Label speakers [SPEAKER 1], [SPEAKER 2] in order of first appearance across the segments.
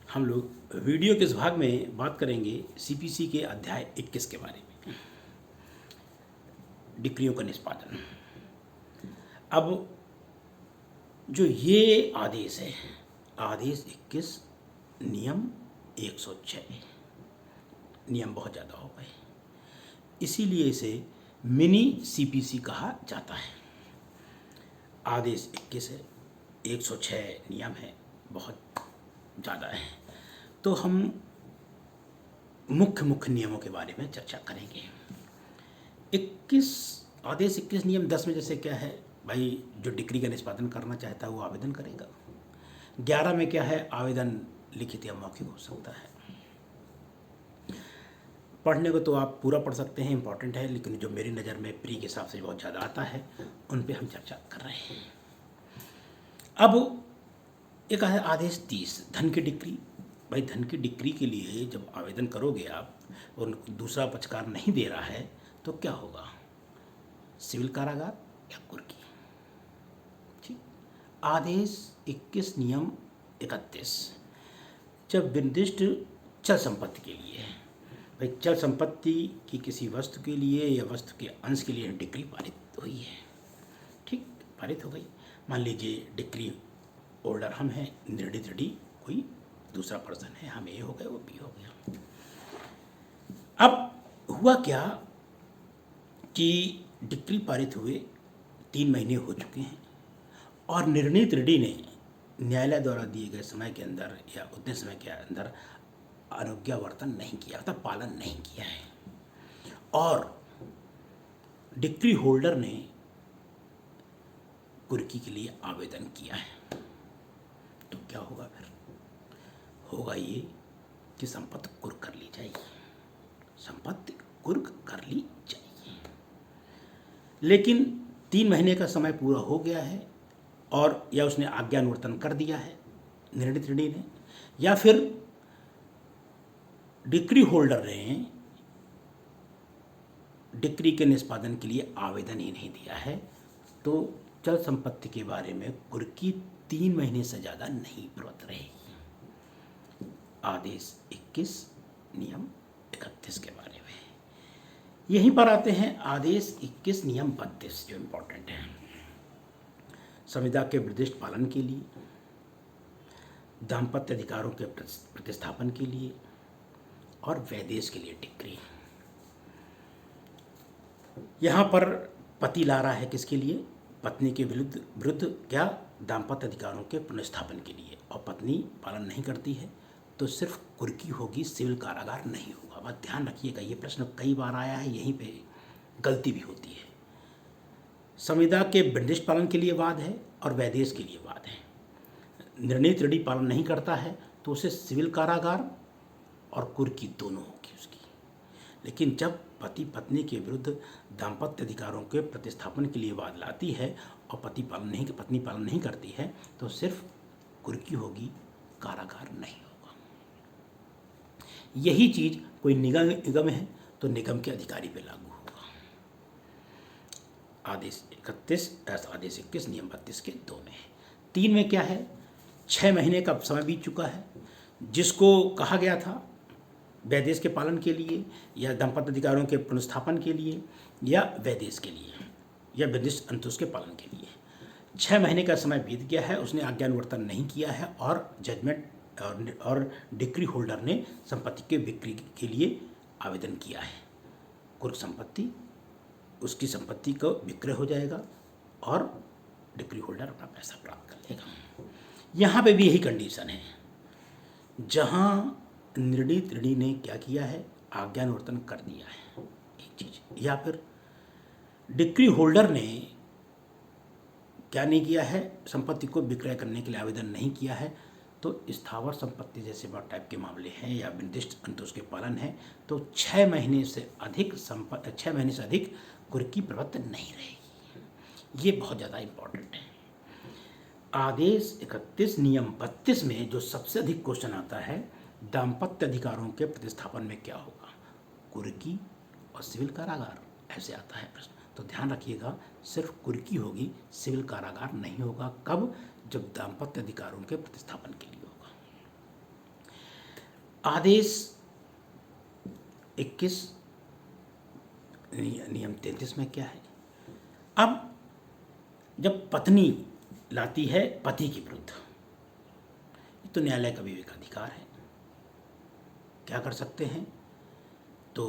[SPEAKER 1] हम लोग वीडियो के इस भाग में बात करेंगे सीपीसी के अध्याय 21 के बारे में, डिक्रियों का निष्पादन। अब जो ये आदेश है, आदेश 21 नियम 106, नियम बहुत ज़्यादा हो गए, इसीलिए इसे मिनी सीपीसी कहा जाता है। आदेश 21 है, 106 नियम है, बहुत ज़्यादा है। तो हम मुख्य मुख्य नियमों के बारे में चर्चा करेंगे। 21 आदेश 21 नियम 10 में जैसे क्या है भाई, जो डिक्री का निष्पादन करना चाहता है वो आवेदन करेगा। 11 में क्या है, आवेदन लिखित या मौखिक हो सकता है। पढ़ने को तो आप पूरा पढ़ सकते हैं, इंपॉर्टेंट है, लेकिन जो मेरी नज़र में प्री के हिसाब से बहुत ज़्यादा आता है उन पे हम चर्चा कर रहे हैं। अब एक है आदेश 30 धन की डिक्री। भाई धन की डिक्री के लिए जब आवेदन करोगे आप और दूसरा पक्षकार नहीं दे रहा है तो क्या होगा, सिविल कारागार या कुर्की। ठीक। आदेश 21 नियम 31 जब निर्दिष्ट चल संपत्ति के लिए, भाई चल संपत्ति की किसी वस्तु के लिए या वस्तु के अंश के लिए डिक्री पारित हुई है। ठीक, पारित हो गई। मान लीजिए डिक्री होल्डर हम हैं, निर्णित ऋणी कोई दूसरा पर्सन है, हम ए हो गए वो बी हो गया। अब हुआ क्या कि डिक्री पारित हुए 3 महीने हो चुके हैं और निर्णित ऋणी ने न्यायालय द्वारा दिए गए समय के अंदर या उतने समय के अंदर अनुज्ञावर्तन नहीं किया, अर्थात पालन नहीं किया है, और डिक्री होल्डर ने कुर्की के लिए आवेदन किया है, तो क्या होगा फिर? होगा ये कि संपत्ति कुर्क कर ली जाएगी, संपत्ति कुर्क कर ली जाएगी। लेकिन 3 महीने का समय पूरा हो गया है और या उसने आज्ञानुवर्तन कर दिया है निर्णित ऋणी ने, या फिर डिक्री होल्डर ने डिक्री के निष्पादन के लिए आवेदन ही नहीं दिया है, तो चल संपत्ति के बारे में कुर्की 3 महीने से ज़्यादा नहीं प्रवृत्त रहेगी। आदेश 21 नियम 31 के बारे में। यहीं पर आते हैं आदेश 21 नियम 32 जो इम्पोर्टेंट है। संविदा के निर्दिष्ट पालन के लिए, दाम्पत्य अधिकारों के प्रतिस्थापन के लिए और वैदेश के लिए डिक्री। यहाँ पर पति ला रहा है किसके लिए? पत्नी के विरुद्ध क्या? दाम्पत्य अधिकारों के पुनर्स्थापन के लिए, और पत्नी पालन नहीं करती है तो सिर्फ कुर्की होगी, सिविल कारागार नहीं होगा। बस ध्यान रखिएगा, ये प्रश्न कई बार आया है, यहीं पे गलती भी होती है। संविदा के निर्दिष्ट पालन के लिए वाद है और वैदेश के लिए वाद है। निर्णित ऋणी पालन नहीं करता है तो उसे सिविल कारागार और कुर्की दोनों होगी उसकी। लेकिन जब पति पत्नी के विरुद्ध दाम्पत्य अधिकारों के प्रतिस्थापन के लिए वाद लाती है और पत्नी पालन नहीं करती है तो सिर्फ कुर्की होगी, कारागार नहीं होगा। यही चीज कोई निगम है तो निगम के अधिकारी पे लागू होगा। आदेश 21 नियम 32 के 2 में। 3 में क्या है? 6 महीने का समय बीत चुका है, जिसको कहा गया था वैदेश के पालन के लिए या दाम्पत्य अधिकारों के पुनर्स्थापन के लिए या वैदेश के लिए या विदिष्ट अंतुष के पालन के लिए। 6 महीने का समय बीत गया है, उसने आज्ञानुवर्तन नहीं किया है और जजमेंट और डिक्री होल्डर ने संपत्ति के बिक्री के लिए आवेदन किया है। कुर्क संपत्ति, उसकी संपत्ति को विक्रय हो जाएगा और डिक्री होल्डर अपना पैसा प्राप्त कर लेगा। यहाँ पे भी यही कंडीशन है, जहाँ निर्णित ऋणी ने क्या किया है? आज्ञानुवर्तन कर दिया है एक चीज, या फिर डिक्री होल्डर ने क्या नहीं किया है? संपत्ति को विक्रय करने के लिए आवेदन नहीं किया है, तो स्थावर संपत्ति जैसे बहुत टाइप के मामले हैं या निर्दिष्ट अंतुष के पालन है तो 6 महीने से अधिक कुर्की प्रवृत्त नहीं रहेगी। ये बहुत ज़्यादा इम्पोर्टेंट है। आदेश 31 नियम 32 में जो सबसे अधिक क्वेश्चन आता है, दाम्पत्य अधिकारों के प्रतिस्थापन में क्या होगा? कुर्की और सिविल कारागार, ऐसे आता है प्रश्न। तो ध्यान रखिएगा, सिर्फ कुर्की होगी, सिविल कारागार नहीं होगा। कब? जब दाम्पत्य अधिकारों के प्रतिस्थापन के लिए होगा। आदेश 21 नियम 33 में क्या है? अब जब पत्नी लाती है पति के विरुद्ध, तो न्यायालय का विवेक अधिकार है, क्या कर सकते हैं? तो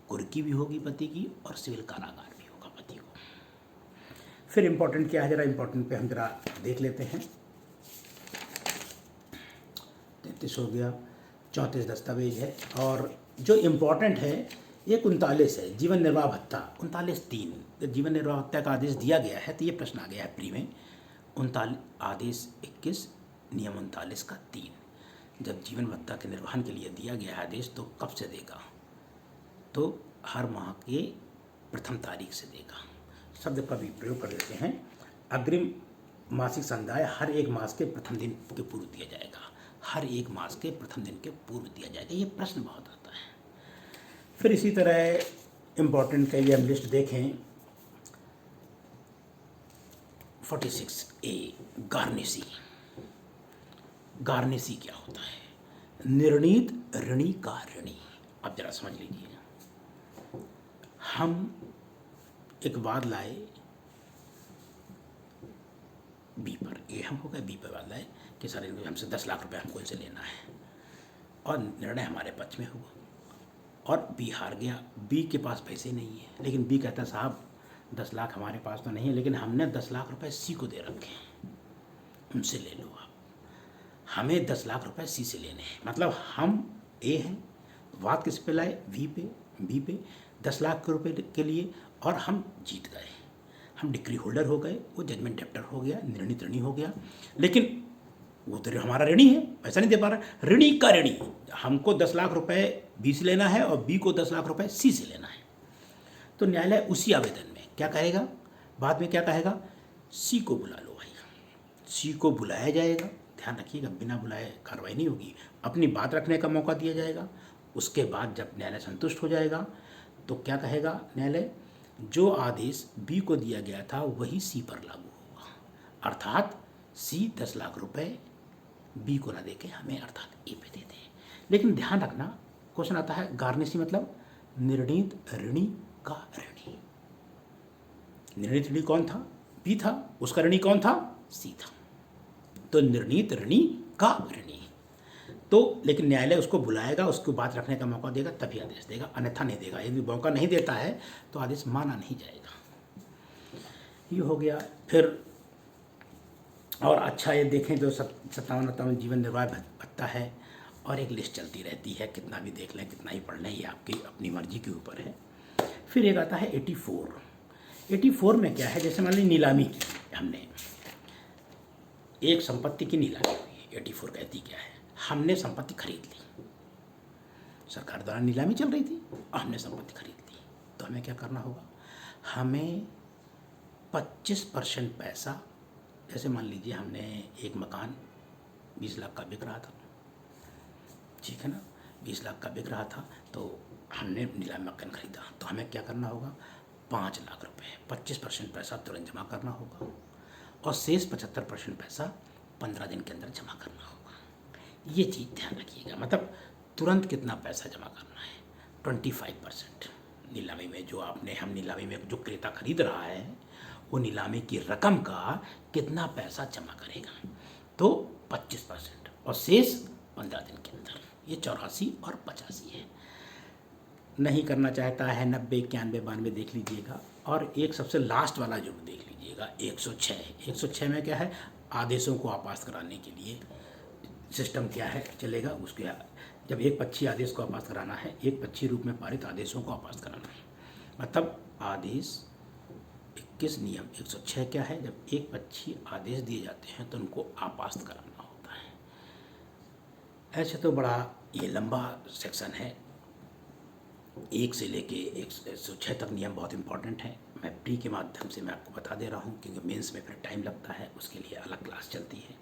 [SPEAKER 1] कुर्की भी होगी पति की और सिविल कारागार भी होगा पति को। फिर इम्पोर्टेंट क्या है, जरा इम्पोर्टेंट पे हम जरा देख लेते हैं। 33 हो गया, 34 दस्तावेज है, और जो इम्पोर्टेंट है एक 39 है, जीवन निर्वाह भत्ता 39(3). जब जीवन निर्वाह भत्ता का आदेश दिया गया है तो ये प्रश्न आ गया है प्री में। 39 आदेश 21 नियम 39 का 3, जब जीवन भत्ता के निर्वहन के लिए दिया गया है आदेश तो कब से देगा? तो हर माह के प्रथम तारीख से देगा। शब्द का भी प्रयोग कर देते हैं, अग्रिम मासिक संदाय हर एक मास के प्रथम दिन के पूर्व दिया जाएगा, हर एक मास के प्रथम दिन के पूर्व दिया जाएगा। ये प्रश्न बहुत आता है। फिर इसी तरह इम्पोर्टेंट का ये हम लिस्ट देखें, 46A गार्नेसी। गार्नेसी क्या होता है? निर्णीत ऋणी का ऋणी। अब जरा समझ लीजिए, हम एक वाद लाए बी पर, ए हम हो गए, बी पर वाद लाए कि सर हमसे 10 लाख रुपए हमको इनसे लेना है, और निर्णय हमारे पक्ष में हुआ और बी हार गया। बी के पास पैसे नहीं है, लेकिन बी कहता साहब 10 लाख हमारे पास तो नहीं है, लेकिन हमने 10 लाख रुपए सी को दे रखे हैं, उनसे ले लो आप। हमें 10 लाख रुपए सी से लेने हैं, मतलब हम ए हैं, वाद किस पे लाए? बी पे 10 लाख रुपए के लिए, और हम जीत गए, हम डिक्री होल्डर हो गए, वो जजमेंट डेप्टर हो गया, निर्णित ऋणी हो गया। लेकिन वो तो हमारा ऋणी है, पैसा नहीं दे पा रहा, ऋणी का ऋणी। हमको 10 लाख रुपए बी से लेना है और बी को 10 लाख रुपए सी से लेना है। तो न्यायालय उसी आवेदन में क्या कहेगा, बाद में क्या कहेगा? सी को बुला लो भाई, सी को बुलाया जाएगा। ध्यान रखिएगा, बिना बुलाए कार्रवाई नहीं होगी, अपनी बात रखने का मौका दिया जाएगा। उसके बाद जब न्यायालय संतुष्ट हो जाएगा तो क्या कहेगा न्यायालय? जो आदेश बी को दिया गया था वही सी पर लागू होगा, अर्थात सी 10 लाख रुपए बी को ना देके हमें अर्थात ए पे दे दे। लेकिन ध्यान रखना, क्वेश्चन आता है गार्नेसी मतलब निर्णीत ऋणी का ऋणी। निर्णीत ऋणी कौन था? बी था, उसका ऋणी कौन था? सी था। तो निर्णीत ऋणी का ऋणी। तो लेकिन न्यायालय उसको बुलाएगा, उसको बात रखने का मौका देगा, तभी आदेश देगा, अन्यथा नहीं देगा। यदि मौका नहीं देता है तो आदेश माना नहीं जाएगा। ये हो गया। फिर और अच्छा ये देखें तो 57 जीवन निर्वाह भत्ता है, और एक लिस्ट चलती रहती है, कितना भी देख लें, कितना ही पढ़ लें, ये आपकी अपनी मर्जी के ऊपर है। फिर एक आता है 84 में क्या है? जैसे मान लीजिए नीलामी की हमने, एक संपत्ति की नीलामी हुई, 84 कहती क्या है? हमने संपत्ति खरीद ली, सरकार द्वारा नीलामी चल रही थी और हमने संपत्ति खरीद ली, तो हमें क्या करना होगा? हमें 25% पैसा, जैसे मान लीजिए हमने एक मकान 20 लाख का बिक रहा था, ठीक है ना, 20 लाख का बिक रहा था, तो हमने नीलामी मकान खरीदा, तो हमें क्या करना होगा? 5 लाख रुपए, 25% पैसा तुरंत जमा करना होगा, और शेष 75% पैसा 15 दिन के अंदर जमा करना होगा। ये चीज़ ध्यान रखिएगा, मतलब तुरंत कितना पैसा जमा करना है? 25%। नीलामी में जो हम नीलामी में जो क्रेता खरीद रहा है वो नीलामी की रकम का कितना पैसा जमा करेगा? तो 25%, और शेष 15 दिन के अंदर। ये 84 और 85 है। नहीं करना चाहता है 90, 91, 92 देख लीजिएगा। और एक सबसे लास्ट वाला जो देख लीजिएगा 106 में क्या है? आदेशों को आपास्त कराने के लिए सिस्टम क्या है चलेगा उसके, जब एक पक्षी आदेश को आपास्त कराना है, एक पक्षी रूप में पारित आदेशों को आपास्त कराना है, मतलब आदेश 21 नियम 106 क्या है? जब एक पक्षी आदेश दिए जाते हैं तो उनको आपास्त कराना होता है। ऐसे तो बड़ा ये लंबा सेक्शन है, 1 से लेके 106 तक नियम बहुत इंपॉर्टेंट है। मैं प्री के माध्यम से मैं आपको बता दे रहा हूँ, क्योंकि मेंस में फिर टाइम लगता है, उसके लिए अलग क्लास चलती है।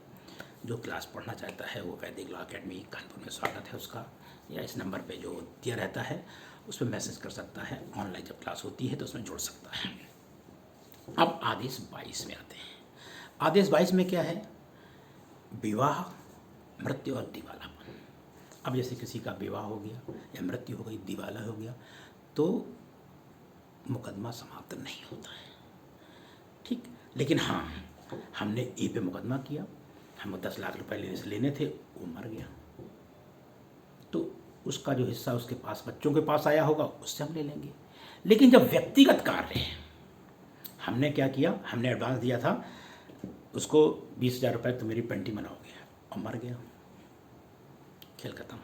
[SPEAKER 1] जो क्लास पढ़ना चाहता है वो वैदिक लॉ अकेडमी कानपुर में स्वागत है उसका, या इस नंबर पे जो दिया रहता है उस पर मैसेज कर सकता है। ऑनलाइन जब क्लास होती है तो उसमें जुड़ सकता है। अब आदेश 22 में आते हैं। आदेश 22 में क्या है? विवाह, मृत्यु और दिवालापन। अब जैसे किसी का विवाह हो गया या मृत्यु हो गई, दिवाला हो गया, तो मुकदमा समाप्त नहीं होता है, ठीक। लेकिन हाँ, हमने ए पे मुकदमा किया, हमें 10 लाख रुपए लेने से लेने थे, वो मर गया, तो उसका जो हिस्सा उसके पास बच्चों के पास आया होगा उससे हम ले लेंगे। लेकिन जब व्यक्तिगत कार्य है, हमने क्या किया, हमने एडवांस दिया था उसको 20,000 रुपये, तो मेरी पेंटिंग बनाओगे, और मर गया, खेल खत्म।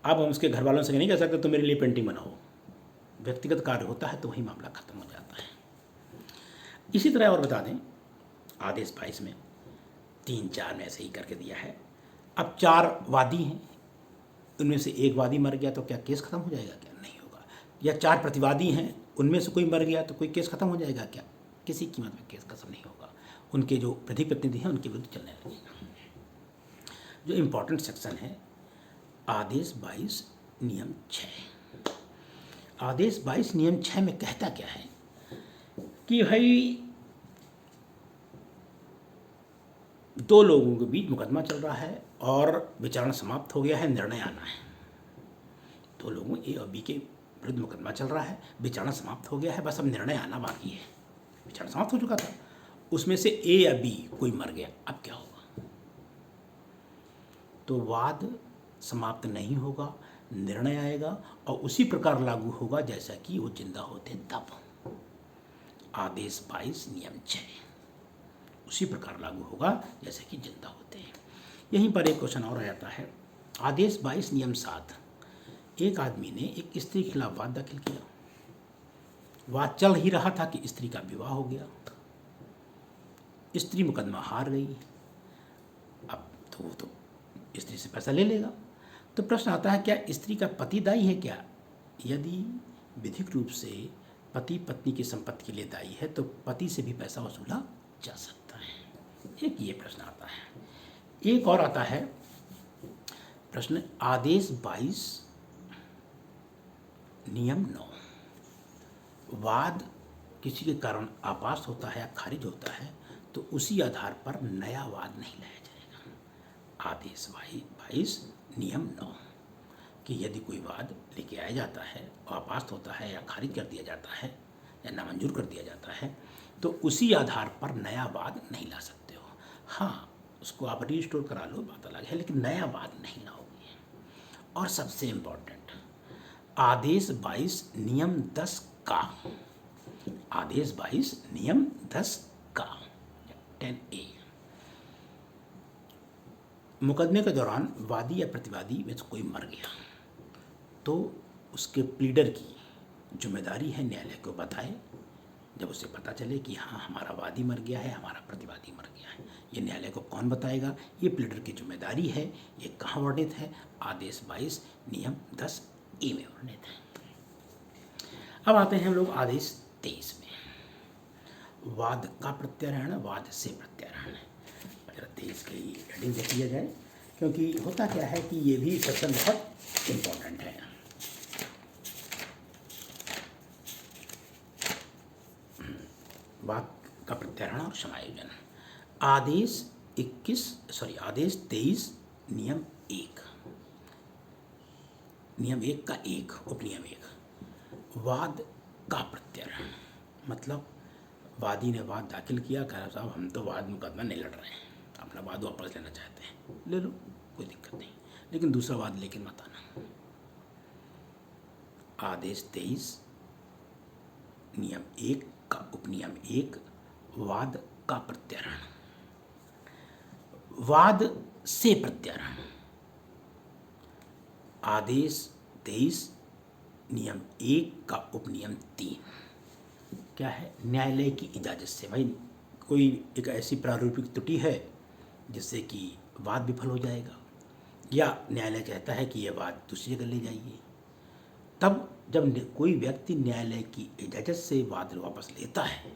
[SPEAKER 1] अब हम उसके घर वालों से नहीं कह सकते तो मेरे लिए पेंटिंग बनाओ, व्यक्तिगत कार्य होता है तो वही मामला खत्म हो जाता है। इसी तरह और बता दें, आदेश 22 में 3-4 में ऐसे ही करके दिया है। अब 4 वादी हैं, उनमें से एक वादी मर गया तो क्या केस खत्म हो जाएगा? क्या नहीं होगा। या 4 प्रतिवादी हैं, उनमें से कोई मर गया तो कोई केस खत्म हो जाएगा? क्या किसी कीमत में केस खत्म नहीं होगा, उनके जो प्रतिनिधि हैं उनके विरुद्ध चलने लगेगा। जो इम्पोर्टेंट सेक्शन है आदेश 22 नियम 6। आदेश 22 नियम 6 में कहता क्या है कि भाई 2 लोगों के बीच मुकदमा चल रहा है और विचारण समाप्त हो गया है, निर्णय आना है। 2 लोगों ए और बी के विरुद्ध मुकदमा चल रहा है, विचारण समाप्त हो गया है, बस अब निर्णय आना बाकी है। विचारण समाप्त हो चुका था, उसमें से ए या बी कोई मर गया, अब क्या होगा? तो वाद समाप्त नहीं होगा, निर्णय आएगा और उसी प्रकार लागू होगा जैसा कि वो जिंदा होते तब। आदेश 22 नियम 6 उसी प्रकार लागू होगा जैसे कि जिंदा होते हैं। यहीं पर एक क्वेश्चन और आ जाता है। आदेश 22 नियम 7, एक आदमी ने एक स्त्री के खिलाफ वाद दाखिल किया, वाद चल ही रहा था कि स्त्री का विवाह हो गया, स्त्री मुकदमा हार गई, अब तो वो तो स्त्री से पैसा ले लेगा। तो प्रश्न आता है, क्या स्त्री का पति दायी है क्या? यदि विधिक रूप से पति पत्नी की संपत्ति के लिए दायी है तो पति से भी पैसा वसूला जा सकता है। एक ये प्रश्न आता है। एक और आता है प्रश्न, आदेश 22 नियम 9, वाद किसी के कारण आपास होता है या खारिज होता है तो उसी आधार पर नया वाद नहीं लाया जाएगा। आदेश 22 नियम 9 कि यदि कोई वाद लेके आया जाता है, आपास होता है या खारिज कर दिया जाता है या नामंजूर कर दिया जाता है तो उसी आधार पर नया वाद नहीं ला सकते हो। हाँ, उसको आप रीस्टोर करा लो, बात अलग है, लेकिन नया वाद नहीं लाओगे। और सबसे इम्पोर्टेंट, आदेश 22 नियम 10 का, आदेश 22 नियम 10 का 10A, मुकदमे के दौरान वादी या प्रतिवादी में से कोई मर गया तो उसके प्लीडर की जिम्मेदारी है न्यायालय को बताए। जब उसे पता चले कि हाँ हमारा वादी मर गया है, हमारा प्रतिवादी मर गया है, ये न्यायालय को कौन बताएगा? ये प्लीडर की जिम्मेदारी है। ये कहाँ वर्णित है? आदेश 22 नियम 10A में वर्णित है। अब आते हैं हम लोग आदेश 23 में, वाद का प्रत्यारोहण, वाद से प्रत्यारोहण। 23 की हेडिंग देख लिया जाए, क्योंकि होता क्या है कि ये भी सेक्शन बहुत इम्पोर्टेंट है। वाद का प्रत्यारोहण और समायोजन। आदेश 23 नियम 1, नियम 1 का 1 उपनियम 1, वाद का प्रत्यारोहण मतलब वादी ने वाद दाखिल किया, कहा साहब हम तो वाद मुकदमा नहीं लड़ रहे हैं, अपना वाद वापस लेना चाहते हैं, ले लो, कोई दिक्कत नहीं, लेकिन दूसरा वाद लेकिन मत आना। आदेश 23 नियम 1 का उपनियम 1, वाद का प्रत्यारोहण। वाद से प्रत्यारोहण, आदेश 23 नियम 1 का उपनियम 3 क्या है? न्यायालय की इजाज़त से। भाई कोई एक ऐसी प्रारूपिक त्रुटि है जिससे कि वाद विफल हो जाएगा, या न्यायालय कहता है कि यह वाद दूसरी जगह ले जाइए, तब जब कोई व्यक्ति न्यायालय की इजाज़त से वाद वापस लेता है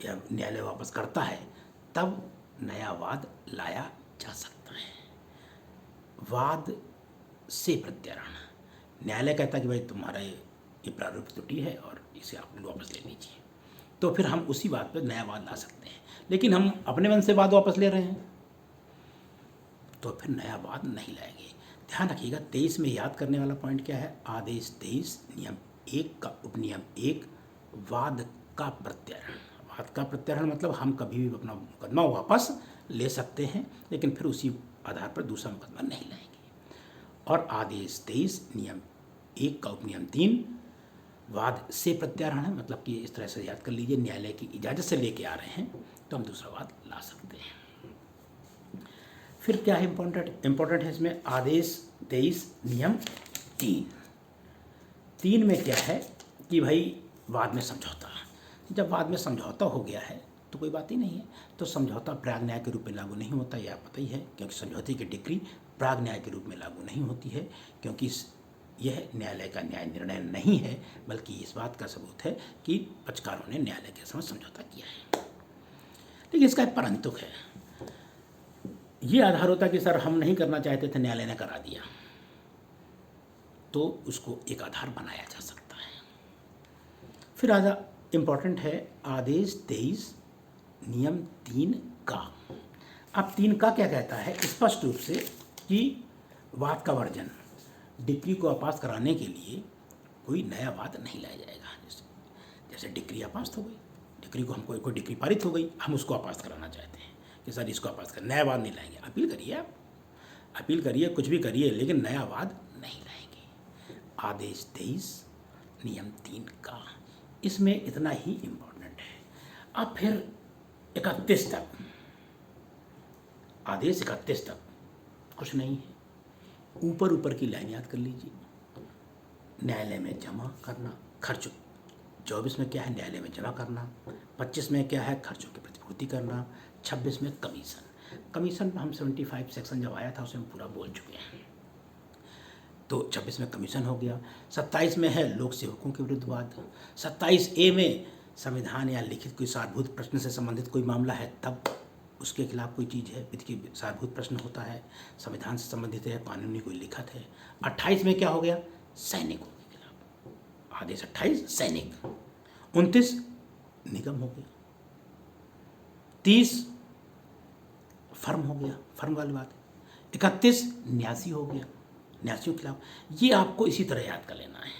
[SPEAKER 1] या न्यायालय वापस करता है, तब नया वाद लाया जा सकता है। वाद से प्रत्यारोहण, न्यायालय कहता है कि भाई तुम्हारा ये प्रारूपिक त्रुटि है और इसे आप वापस ले लीजिए, तो फिर हम उसी बात पर नया वाद ला सकते हैं। लेकिन हम अपने मन से वाद वापस ले रहे हैं तो फिर नया वाद नहीं लाएंगे। ध्यान रखिएगा 23 में याद करने वाला पॉइंट क्या है, आदेश 23 नियम 1 का उपनियम 1 वाद का प्रत्याहरण। वाद का प्रत्याहरण मतलब हम कभी भी अपना मुकदमा वापस ले सकते हैं, लेकिन फिर उसी आधार पर दूसरा मुकदमा नहीं लाएंगे। और आदेश 23 नियम 1 का उपनियम 3 वाद से प्रत्याहरण है, मतलब कि इस तरह से याद कर लीजिए, न्यायालय की इजाज़त से लेके आ रहे हैं तो हम दूसरा वाद ला सकते हैं। फिर क्या है इम्पोर्टेंट है इसमें, आदेश 23 नियम 3 में क्या है कि भाई वाद में समझौता। जब वाद में समझौता हो गया है तो कोई बात ही नहीं है, तो समझौता प्राग न्याय के रूप में लागू नहीं होता, यह पता ही है, क्योंकि समझौते की डिक्री प्राग न्याय के रूप में लागू नहीं होती है, क्योंकि यह न्यायालय का न्याय निर्णय नहीं है, बल्कि इस बात का सबूत है कि पक्षकारों ने न्यायालय के समक्ष समझौता किया है। लेकिन इसका एक परंतु है, ये आधार होता कि सर हम नहीं करना चाहते थे, न्यायालय ने करा दिया, तो उसको एक आधार बनाया जा सकता है। फिर इम्पॉर्टेंट है आदेश 23 नियम 3 का। अब 3 का क्या कहता है, स्पष्ट रूप से कि वाद का वर्जन, डिक्री को अपास्त कराने के लिए कोई नया वाद नहीं लाया जाएगा। जैसे डिक्री अपास्त हो गई, डिक्री को हमको कोई डिक्री पारित हो गई, हम उसको अपास्त कराना चाहते हैं कि सर इसको अपास्त कर, नया वाद नहीं लाएंगे। अपील करिए, आप अपील करिए, कुछ भी करिए, लेकिन नया वाद नहीं लाएंगे। आदेश 23 नियम 3 का, इसमें इतना ही इम्पोर्टेंट है। अब फिर 31 तक, आदेश 31 तक कुछ नहीं है। ऊपर की लाइन याद कर लीजिए, न्यायालय में जमा करना खर्च, 24 में क्या है, न्यायालय में जमा करना, 25 में क्या है, खर्चों की प्रतिपूर्ति करना, 26 में कमीशन हम 75 सेक्शन जब आया था उसमें पूरा बोल चुके हैं, तो 26 में कमीशन हो गया। 27 में है लोक सेवकों के विरुद्ध वाद। 27A में संविधान या लिखित कोई सारभूत प्रश्न से संबंधित कोई मामला है, तब उसके खिलाफ कोई चीज़ है, विधि की सारभूत प्रश्न होता है, संविधान से संबंधित है, कानूनी कोई लिखत है। 28 में क्या हो गया, सैनिकों के खिलाफ आदेश 28 सैनिक। 29 निगम हो गया। 30 फर्म हो गया, फर्म वाली बात है। 31 न्यासी हो गया, न्यासियों के खिलाफ। ये आपको इसी तरह याद कर लेना है।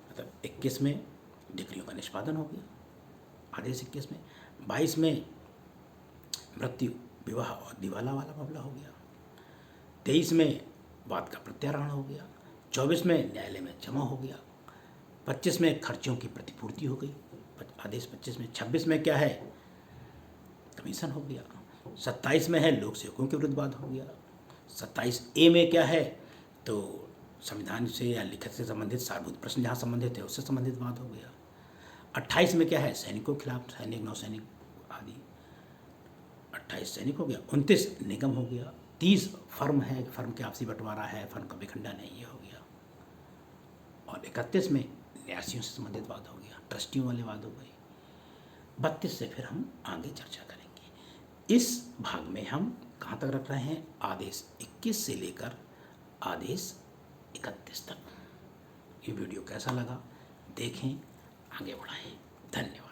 [SPEAKER 1] मतलब 21 में डिक्रियों का निष्पादन हो गया आदेश 21 में। 22 में मृत्यु, विवाह और दिवाला वाला मामला हो गया। 23 में वाद का प्रत्याहरण हो गया। 24 में न्यायालय में जमा हो गया। 25 में खर्चों की प्रतिपूर्ति हो गई आदेश 25 में। 26 में क्या है, कमीशन हो गया। 27 में है लोक सेवकों के विरुद्ध वाद हो गया। 27A में क्या है, तो संविधान से या लिखित से संबंधित सारभूत प्रश्न जहाँ संबंधित है उससे संबंधित वाद हो गया। 28 में क्या है, सैनिकों के खिलाफ, सैनिक नौसैनिक आदि, 28 सैनिक हो गया। 29 निगम हो गया। 30 फर्म है, फर्म के आपसी बंटवारा है, फर्म का विखंडन है, ये हो गया। और 31 में न्यासियों से संबंधित वाद हो गया, ट्रस्टियों वाले वाद हो गए। 32 से फिर हम आगे चर्चा करेंगे। इस भाग में हम कहाँ तक रख रहे हैं, आदेश 21 से लेकर आदेश 31 तक। ये वीडियो कैसा लगा देखें, आगे बढ़ाएं। धन्यवाद।